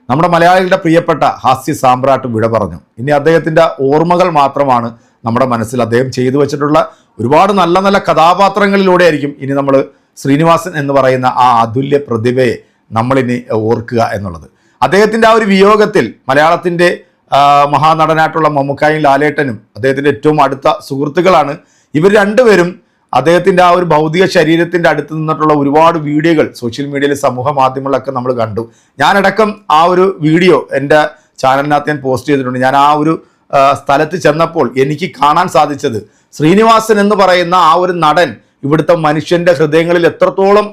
നമ്മുടെ മലയാളികളുടെ പ്രിയപ്പെട്ട ഹാസ്യ സാമ്രാട്ട് വിട പറഞ്ഞു. ഇനി അദ്ദേഹത്തിൻ്റെ ഓർമ്മകൾ മാത്രമാണ് നമ്മുടെ മനസ്സിൽ. അദ്ദേഹം ചെയ്തു വെച്ചിട്ടുള്ള ഒരുപാട് നല്ല നല്ല കഥാപാത്രങ്ങളിലൂടെ ആയിരിക്കും ഇനി നമ്മൾ ശ്രീനിവാസൻ എന്ന് പറയുന്ന ആ അതുല്യ പ്രതിഭയെ നമ്മളിനി ഓർക്കുക എന്നുള്ളത്. അദ്ദേഹത്തിൻ്റെ ആ ഒരു വിയോഗത്തിൽ മലയാളത്തിൻ്റെ മഹാനടനായിട്ടുള്ള മമ്മൂക്കായും ലാലേട്ടനും അദ്ദേഹത്തിൻ്റെ ഏറ്റവും അടുത്ത സുഹൃത്തുക്കളാണ്. ഇവർ രണ്ടുപേരും അദ്ദേഹത്തിൻ്റെ ആ ഒരു ഭൗതിക ശരീരത്തിൻ്റെ അടുത്ത് നിന്നിട്ടുള്ള ഒരുപാട് വീഡിയോകൾ സോഷ്യൽ മീഡിയയിൽ സമൂഹ മാധ്യമങ്ങളിലൊക്കെ നമ്മൾ കണ്ടു. ഞാനടക്കം ആ ഒരു വീഡിയോ എൻ്റെ ചാനലിനകത്ത് ഞാൻ പോസ്റ്റ് ചെയ്തിട്ടുണ്ട്. ഞാൻ ആ ഒരു സ്ഥലത്ത് ചെന്നപ്പോൾ എനിക്ക് കാണാൻ സാധിച്ചത് ശ്രീനിവാസൻ എന്ന് പറയുന്ന ആ ഒരു നടൻ ഇവിടുത്തെ മനുഷ്യൻ്റെ ഹൃദയങ്ങളിൽ എത്രത്തോളം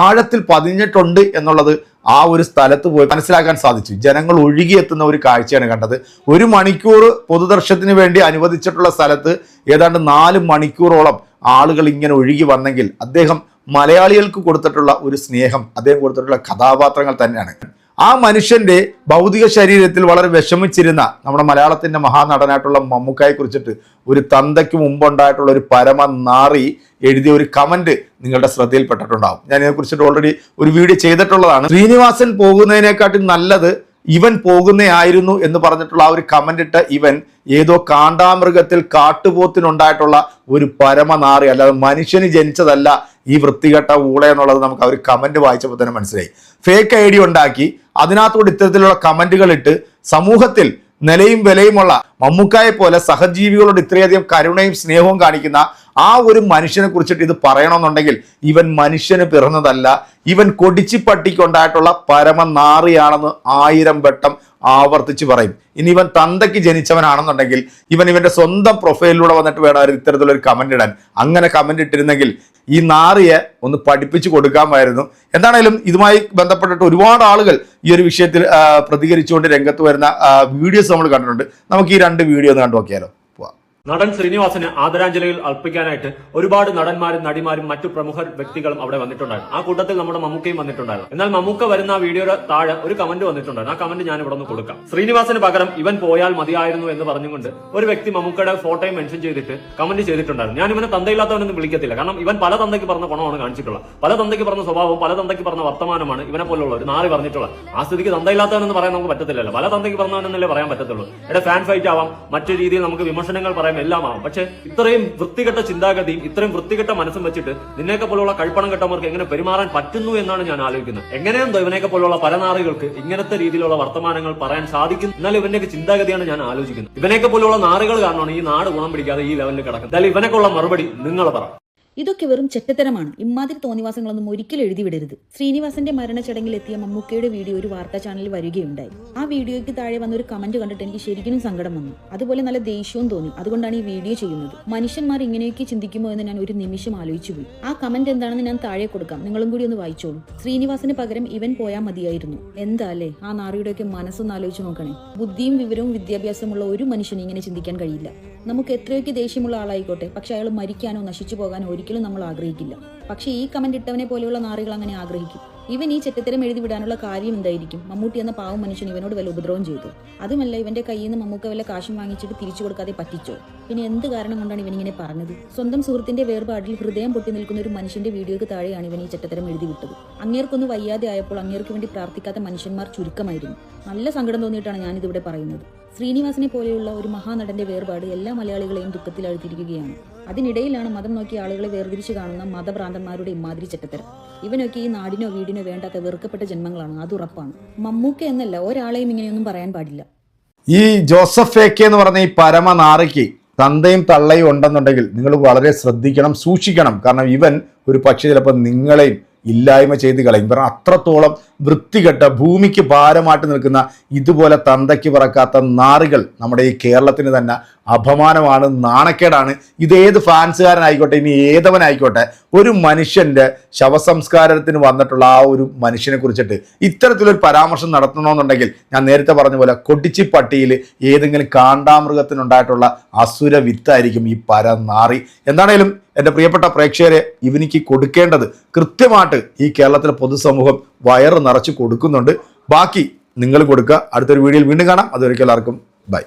ആഴത്തിൽ പതിഞ്ഞിട്ടുണ്ട് എന്നുള്ളത് ആ ഒരു സ്ഥലത്ത് പോയി മനസ്സിലാക്കാൻ സാധിച്ചു. ജനങ്ങൾ ഒഴുകിയെത്തുന്ന ഒരു കാഴ്ചയാണ് കണ്ടത്. 1 മണിക്കൂർ പൊതുദർശനത്തിന് വേണ്ടി അനുവദിച്ചിട്ടുള്ള സ്ഥലത്ത് ഏതാണ്ട് 4 മണിക്കൂറോളം ആളുകൾ ഇങ്ങനെ ഒഴുകി വന്നെങ്കിൽ അദ്ദേഹം മലയാളികൾക്ക് കൊടുത്തിട്ടുള്ള ഒരു സ്നേഹം, അദ്ദേഹം കൊടുത്തിട്ടുള്ള കഥാപാത്രങ്ങൾ തന്നെയാണ്. ആ മനുഷ്യൻ്റെ ഭൗതിക ശരീരത്തിൽ വളരെ വിഷമിച്ചിരുന്ന നമ്മുടെ മലയാളത്തിൻ്റെ മഹാനടനായിട്ടുള്ള മമ്മൂക്കായെ കുറിച്ചിട്ട് ഒരു തന്തയ്ക്ക് മുമ്പുണ്ടായിട്ടുള്ള ഒരു പരമനാറി എഴുതിയ ഒരു കമന്റ് നിങ്ങളുടെ ശ്രദ്ധയിൽപ്പെട്ടിട്ടുണ്ടാവും. ഞാൻ ഇതിനെക്കുറിച്ചിട്ട് ഓൾറെഡി ഒരു വീഡിയോ ചെയ്തിട്ടുള്ളതാണ്. ശ്രീനിവാസൻ പോകുന്നതിനെക്കാട്ടും നല്ലത് ഇവൻ പോകുന്നതായിരുന്നു എന്ന് പറഞ്ഞിട്ടുള്ള ആ ഒരു കമന്റ് ഇട്ട ഇവൻ ഏതോ കാണ്ടാമൃഗത്തിൽ കാട്ടുപോത്തിനുണ്ടായിട്ടുള്ള ഒരു പരമനാറി, അല്ലാതെ മനുഷ്യന് ജനിച്ചതല്ല ഈ വൃത്തികെട്ട ഊള എന്നുള്ളത് നമുക്ക് ആ ഒരു കമന്റ് വായിച്ചപ്പോൾ തന്നെ മനസ്സിലായി. ഫേക്ക് ഐഡി ഉണ്ടാക്കി അതിനകത്തോട് ഇത്തരത്തിലുള്ള കമന്റുകൾ ഇട്ട് സമൂഹത്തിൽ നിലയും വിലയുമുള്ള മമ്മൂക്കായെ പോലെ സഹജീവികളോട് ഇത്രയധികം കരുണയും സ്നേഹവും കാണിക്കുന്ന ആ ഒരു മനുഷ്യനെ കുറിച്ചിട്ട് ഇത് പറയണമെന്നുണ്ടെങ്കിൽ ഇവൻ മനുഷ്യന് പിറന്നതല്ല, ഇവൻ കൊടിച്ചിപ്പട്ടിക്കുണ്ടായിട്ടുള്ള പരമനാറിയാണെന്ന് 1000 വട്ടം ആവർത്തിച്ച് പറയും. ഇനി ഇവൻ തന്തയ്ക്ക് ജനിച്ചവനാണെന്നുണ്ടെങ്കിൽ ഇവന്റെ സ്വന്തം പ്രൊഫൈലിലൂടെ വന്നിട്ട് വേണം ഇത്തരത്തിലൊരു കമന്റ് ഇടാൻ. അങ്ങനെ കമന്റ് ഇട്ടിരുന്നെങ്കിൽ ഈ നാറിയെ ഒന്ന് പഠിപ്പിച്ചു കൊടുക്കാമായിരുന്നു. എന്താണേലും ഇതുമായി ബന്ധപ്പെട്ടിട്ട് ഒരുപാട് ആളുകൾ ഈ ഒരു വിഷയത്തിൽ പ്രതികരിച്ചുകൊണ്ട് രംഗത്ത് വരുന്ന വീഡിയോസ് നമ്മൾ കണ്ടിട്ടുണ്ട്. നമുക്ക് ഈ 2 വീഡിയോ ഒന്ന് കണ്ടു നോക്കിയാലോ. നടൻ ശ്രീനിവാസന് ആദരാഞ്ജലികൾ അർപ്പിക്കാനായിട്ട് ഒരുപാട് നടന്മാരും നടിമാരും മറ്റു പ്രമുഖ വ്യക്തികളും അവിടെ വന്നിട്ടുണ്ടായിരുന്നു. ആ കൂട്ടത്തിൽ നമ്മുടെ മമ്മൂക്കയും വന്നിട്ടുണ്ടായിരുന്നു. എന്നാൽ മമ്മൂക്ക വരുന്ന ആ വീഡിയോയുടെ താഴെ ഒരു കമന്റ് വന്നിട്ടുണ്ടായിരുന്നു. ആ കമന്റ് ഞാൻ ഇവിടെ ഒന്ന് കൊടുക്കാം. ശ്രീനിവാസന് പകരം ഇവൻ പോയാൽ മതിയായിരുന്നു എന്ന് പറഞ്ഞുകൊണ്ട് ഒരു വ്യക്തി മമ്മൂക്കയുടെ ഫോട്ടോയും മെൻഷൻ ചെയ്തിട്ട് കമന്റ് ചെയ്തിട്ടുണ്ടായിരുന്നു. ഞാൻ ഇവനെ തന്തയില്ലാത്തവനൊന്നും വിളിക്കത്തില്ല. കാരണം ഇവൻ പല തന്തയ്ക്ക് പറഞ്ഞ ഗുണമാണ് കാണിച്ചിട്ടുള്ളത്, പല തന്തയ്ക്ക് പറഞ്ഞ സ്വഭാവവും പല തന്തയ്ക്ക് പറഞ്ഞ വർത്തമാനമാണ് ഇവനെ പോലുള്ള ഒരു നാറി പറഞ്ഞിട്ടുള്ളത്. ആ സ്ഥിതിക്ക് തന്തയില്ലാത്തവനെന്ന് പറയാൻ നമുക്ക് പറ്റത്തില്ലല്ലോ. പല തന്തയ്ക്ക് പറഞ്ഞവനെന്നല്ലേ പറയാൻ പറ്റത്തുള്ളൂ. ഇവിടെ ഫാൻ ഫൈറ്റ് ആവാം, മറ്റു രീതിയിൽ നമുക്ക് വിമർശനങ്ങൾ പറയാം, എല്ലാം ആവാം. പക്ഷെ ഇത്രയും വൃത്തികെട്ട ചിന്താഗതിയും ഇത്രയും വൃത്തികെട്ട മനസ്സും വെച്ചിട്ട് നിന്നെയൊക്കെ പോലുള്ള കഴിപ്പണം കെട്ടവർക്ക് എങ്ങനെ പെരുമാറാൻ പറ്റുന്നു എന്നാണ് ഞാൻ ആലോചിക്കുന്നത്. എങ്ങനെയെന്തോ ഇവനെയൊക്കെ പോലുള്ള പരനാറികൾക്ക് ഇങ്ങനത്തെ രീതിയിലുള്ള വർത്തമാനങ്ങൾ പറയാൻ സാധിക്കും. എന്നാൽ ഇവന്റെയൊക്കെ ചിന്താഗതിയാണ് ഞാൻ ആലോചിക്കുന്നത്. ഇവനെയൊക്കെ പോലുള്ള നാറുകൾ കാരണമാണ് ഈ നാട് ഗുണം പിടിക്കാതെ ഈ ലെവലിൽ കിടക്കുന്നത്. എന്തായാലും ഇവനൊക്കെയുള്ള മറുപടി നിങ്ങൾ പറ. ഇതൊക്കെ വെറും ചെറ്റത്തരമാണ്. ഇമാതിരി തോന്നിവാസങ്ങളൊന്നും ഒരിക്കലും എഴുതി വിടരുത്. ശ്രീനിവാസന്റെ മരണച്ചടങ്ങിൽ എത്തിയ മമ്മൂക്കയുടെ വീഡിയോ ഒരു വാർത്താ ചാനലിൽ വരികയുണ്ടായി. ആ വീഡിയോയ്ക്ക് താഴെ വന്ന ഒരു കമന്റ് കണ്ടിട്ട് എനിക്ക് ശരിക്കും സങ്കടം വന്നു. അതുപോലെ നല്ല ദേഷ്യവും തോന്നി. അതുകൊണ്ടാണ് ഈ വീഡിയോ ചെയ്യുന്നത്. മനുഷ്യന്മാർ ഇങ്ങനെയൊക്കെ ചിന്തിക്കുമോ എന്ന് ഞാൻ ഒരു നിമിഷം ആലോചിച്ചു പോയി. ആ കമന്റ് എന്താണെന്ന് ഞാൻ താഴെ കൊടുക്കാം, നിങ്ങളും കൂടി ഒന്ന് വായിച്ചോളൂ. ശ്രീനിവാസന് പകരം ഇവൻ പോയാൽ മതിയായിരുന്നു. എന്താ അല്ലേ ആ നാറിയുടെയൊക്കെ മനസ്സൊന്ന് ആലോചിച്ച് നോക്കണേ. ബുദ്ധിയും വിവരവും വിദ്യാഭ്യാസമുള്ള ഒരു മനുഷ്യന് ഇങ്ങനെ ചിന്തിക്കാൻ കഴിയില്ല. നമുക്ക് എത്രയൊക്കെ ദേഷ്യമുള്ള ആളായിക്കോട്ടെ, പക്ഷെ അയാൾ മരിക്കാനോ നശിച്ചു പോകാനോ ഒരിക്കലും നമ്മൾ ആഗ്രഹിക്കില്ല. പക്ഷെ ഈ കമന്റ് ഇട്ടവനെ പോലെയുള്ള നാറികൾ അങ്ങനെ ആഗ്രഹിക്കും. ഇവൻ ഈ ചെറ്റത്തരം എഴുതി വിടാനുള്ള കാര്യം എന്തായിരിക്കും? മമ്മൂട്ടി എന്ന പാവം മനുഷ്യൻ ഇവനോട് വല്ല ഉപദ്രവം ചെയ്തു? അതുമല്ല ഇവന്റെ കയ്യിൽ നിന്ന് മമ്മൂക്ക വല്ല കാശും വാങ്ങിച്ചിട്ട് തിരിച്ചു കൊടുക്കാതെ പറ്റിച്ചോ? പിന്നെ എന്ത് കാരണം കൊണ്ടാണ് ഇവനിങ്ങനെ പറഞ്ഞത്? സ്വന്തം സുഹൃത്തിന്റെ വേർപാടിൽ ഹൃദയം പൊട്ടി നിൽക്കുന്ന ഒരു മനുഷ്യന്റെ വീഡിയോക്ക് താഴെയാണ് ഇവൻ ഈ ചെറ്റത്തരം എഴുതി വിട്ടത്. അങ്ങേർക്കൊന്ന് വയ്യാതെ ആയപ്പോൾ അങ്ങേർക്ക് വേണ്ടി പ്രാർത്ഥിക്കാത്ത മനുഷ്യന്മാർ ചുരുക്കമായിരുന്നു. നല്ല സങ്കടം തോന്നിയിട്ടാണ് ഞാനിതിവിടെ പറയുന്നത്. ശ്രീനിവാസനെ പോലെയുള്ള ഒരു മഹാനടന്റെ വേർപാട് എല്ലാ മലയാളികളെയും ദുഃഖത്തിൽ അഴുത്തിരിക്കുകയാണ്. അതിനിടയിലാണ് മതം നോക്കി ആളുകളെ വേർതിരിച്ചു കാണുന്ന മതഭ്രാന്തന്മാരുടെ ഇമാതിരി ചെറ്റത്തരം. ഇവനൊക്കെ ഈ നാടിനോ വീടിനോ വേണ്ടാത്ത വെറുക്കപ്പെട്ട ജന്മങ്ങളാണ്, അത് ഉറപ്പാണ്. മമ്മൂക്ക എന്നല്ല ഒരാളെയും ഇങ്ങനെയൊന്നും പറയാൻ പാടില്ല. ഈ ജോസഫ് ഫേക്കെ എന്ന് പറഞ്ഞ ഈ പരമനാറിക്ക് തന്തയും തള്ളയും ഉണ്ടെന്നുണ്ടെങ്കിൽ നിങ്ങൾ വളരെ ശ്രദ്ധിക്കണം, സൂക്ഷിക്കണം. കാരണം ഇവൻ ഒരു പക്ഷേ ചിലപ്പോൾ നിങ്ങളെയും ഇല്ലായ്മ ചെയ്ത് കളയും. കാരണം അത്രത്തോളം വൃത്തികെട്ട ഭൂമിക്ക് ഭാരമായിട്ട് നിൽക്കുന്ന ഇതുപോലെ തന്തയ്ക്ക് പറക്കാത്ത നാറികൾ നമ്മുടെ ഈ കേരളത്തിന് തന്നെ അപമാനമാണ്, നാണക്കേടാണ്. ഇതേത് ഫാൻസുകാരനായിക്കോട്ടെ, ഇനി ഏതവനായിക്കോട്ടെ, ഒരു മനുഷ്യൻ്റെ ശവസംസ്കാരത്തിന് വന്നിട്ടുള്ള ആ ഒരു മനുഷ്യനെ കുറിച്ചിട്ട് ഇത്തരത്തിലൊരു പരാമർശം നടത്തണമെന്നുണ്ടെങ്കിൽ ഞാൻ നേരത്തെ പറഞ്ഞ പോലെ കൊടിച്ചിപ്പട്ടിയിൽ ഏതെങ്കിലും കാണ്ടാമൃഗത്തിനുണ്ടായിട്ടുള്ള അസുര വിത്തായിരിക്കും ഈ പരനാറി. എന്താണേലും എൻ്റെ പ്രിയപ്പെട്ട പ്രേക്ഷകരെ, ഇവനിക്ക് കൊടുക്കേണ്ടത് കൃത്യമായിട്ട് ഈ കേരളത്തിലെ പൊതുസമൂഹം വയറ് നിറച്ച് കൊടുക്കുന്നുണ്ട്. ബാക്കി നിങ്ങൾ കൊടുക്കുക. അടുത്തൊരു വീഡിയോയിൽ വീണ്ടും കാണാം. അതുവരെയ്ക്കും എല്ലാവർക്കും ബൈ.